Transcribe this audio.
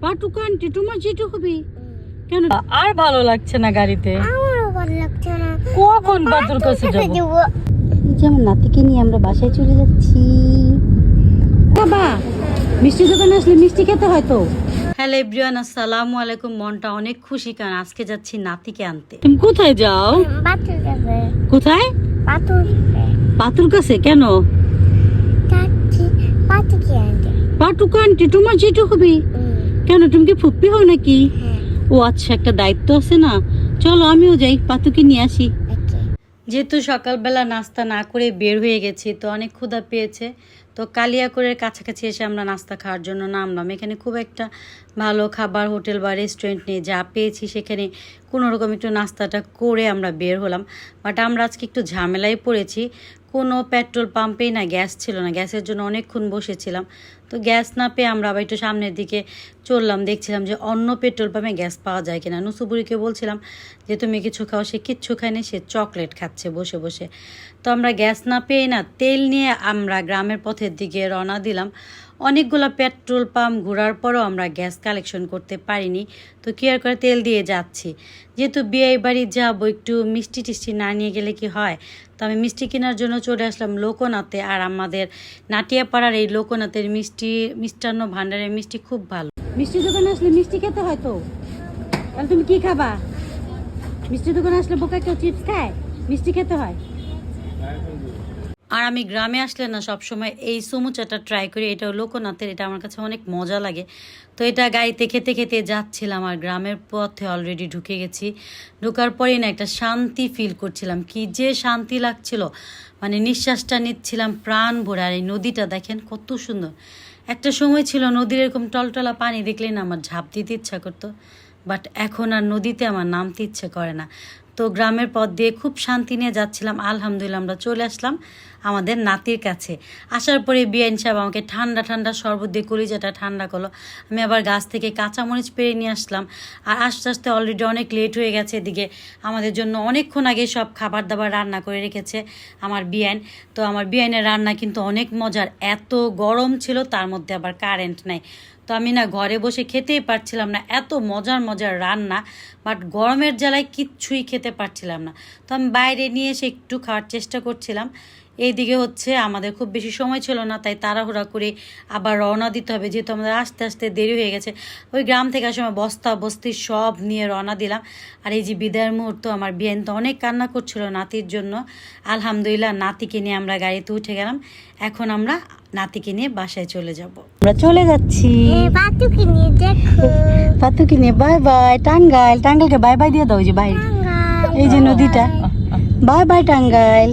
পাটুকে আনতে তোমার যেতে হবে কেন? আর ভালো লাগছে না গাড়িতে, কখন পাতুর কাছে যাবো? যেমন নাতিকে নিয়ে আমরা বাসায় চলে যাচ্ছি। বাবা মিষ্টি দোকানে আসলে মিষ্টি খেতে হয় তো। হ্যালো এভরিওয়ান, আসসালামু আলাইকুম। মনটা অনেক খুশি কারণ আজকে যাচ্ছি নাতিকে আনতে। তুমি কোথায় যাও? কোথায়? পাতুর কাছে। কেন? পাটুকে আনতে তোমার যেতে হবে কেন? তুমি কি ফুপ্পি হও নাকি? ও আচ্ছা, একটা দায়িত্ব আছে না। চলো আমিও যাই, পাতুকে নিয়ে আসি। যেহেতু সকালবেলা নাস্তা না করে বের হয়ে গেছি, তো অনেক ক্ষুধা পেয়েছে, তো কালিয়াকৈরের কাছাকাছি এসে আমরা নাস্তা খাওয়ার জন্য নামলাম। এখানে খুব একটা ভালো খাবার হোটেল বা রেস্টুরেন্ট নেই, যা পেয়েছি সেখানে কোনো রকম একটু নাস্তাটা করে আমরা বের হলাম। বাট আমরা আজকে একটু ঝামেলায় পড়েছি, কোনো পেট্রোল পাম্পেই না গ্যাস ছিল না। গ্যাসের জন্য অনেকক্ষণ বসেছিলাম, তো গ্যাস না পেয়ে আমরা আবার একটু সামনের দিকে চললাম, দেখছিলাম যে অন্য পেট্রোল পাম্পে গ্যাস পাওয়া যায় কিনা। নুসুবুরিকে বলছিলাম যে তুমি কিছু খাও, সে কিচ্ছু খায়নি, সে চকলেট খাচ্ছে বসে বসে। তো আমরা গ্যাস না পেয়ে না তেল নিয়ে আমরা গ্রামের পথের দিকে রওনা দিলাম। অনেকগুলো পেট্রোল পাম্প ঘোরার পরও আমরা গ্যাস কালেকশন করতে পারিনি, তো কি আর করে তেল দিয়ে যাচ্ছি। যেহেতু বিয়ে বাড়ি যাবো, একটু মিষ্টি টিষ্টি না নিয়ে গেলে কি হয়, তো আমি মিষ্টি কেনার জন্য চলে আসলাম লোকনাথে। আর আমাদের নাটিয়াপাড়ার এই লোকনাথের মিষ্টান্ন ভাণ্ডারের মিষ্টি খুব ভালো। মিষ্টি দোকানে আসলে মিষ্টি খেতে হয় তো। তাহলে তুমি কি খাবা? মিষ্টি দোকানে আসলে বোকা কেউ চিপস খায়? মিষ্টি খেতে হয়। আর আমি গ্রামে আসলে না সবসময় এই সমুচাটা ট্রাই করি। এটা লোকনাথের, এটা আমার কাছে অনেক মজা লাগে। তো এটা গাড়িতে খেতে খেতে যাচ্ছিলাম, আর গ্রামের পথে অলরেডি ঢুকে গেছি। ঢোকার পরেই না একটা শান্তি ফিল করছিলাম, কি যে শান্তি লাগছিল, মানে নিঃশ্বাসটা নিচ্ছিলাম প্রাণ ভরে। আর এই নদীটা দেখেন কত সুন্দর। একটা সময় ছিল নদীর এরকম টলটলা পানি দেখলেই না আমার ঝাঁপ দিতে ইচ্ছা করতো, বাট এখন আর নদীতে আমার নামতে ইচ্ছে করে না। তো গ্রামের পথ দিয়ে খুব শান্তি নিয়ে যাচ্ছিলাম। আলহামদুলিল্লাহ আমরা চলে আসলাম আমাদের নাতির কাছে। আসার পরে বিআইন সাহেব আমাকে ঠান্ডা ঠান্ডা শরবত দিয়ে কলিজাটা ঠান্ডা করলো। আমি আবার গাছ থেকে কাঁচামরিচ পেরে নিয়ে আসলাম। আর আস্তে আস্তে অলরেডি অনেক লেট হয়ে গেছে। এদিকে আমাদের জন্য অনেকক্ষণ আগে সব খাবার দাবার রান্না করে রেখেছে আমার বিআইন। তো আমার বিআইনের রান্না কিন্তু অনেক মজার। এত গরম ছিল, তার মধ্যে আবার কারেন্ট নাই, তো আমি না ঘরে বসে খেতেই পারছিলাম না, এত মজার মজার রান্না। বাট গরমের জ্বালায় কিচ্ছুই খেতে পারছিলাম না, তো আমি বাইরে নিয়ে এসে একটু খাওয়ার চেষ্টা করছিলাম। এইদিকে হচ্ছে আমাদের খুব বেশি সময় ছিল না, তাই তাড়াহুড়া করে আবার রওনা দিতে হবে, যেহেতু আমাদের আস্তে আস্তে দেরি হয়ে গেছে। ওই গ্রাম থেকে আসার সময় বস্তা বস্তি সব নিয়ে রওনা দিলাম। আর এই যে বিদায়ের মুহূর্ত, আমার বিয়ান তো অনেক কান্না করছিল নাতির জন্য। আলহামদুলিল্লাহ নাতিকে নিয়ে আমরা গাড়িতে উঠে গেলাম। এখন আমরা নাতিকে নিয়ে বাসায় চলে যাব। আমরা চলে যাচ্ছি পাতুকে নিয়ে। Bye bye Tangail. টাঙ্গাইলকে বাই বাই দিয়ে দাও, যে বাই, এই যে নদীটা। Bye bye Tangail.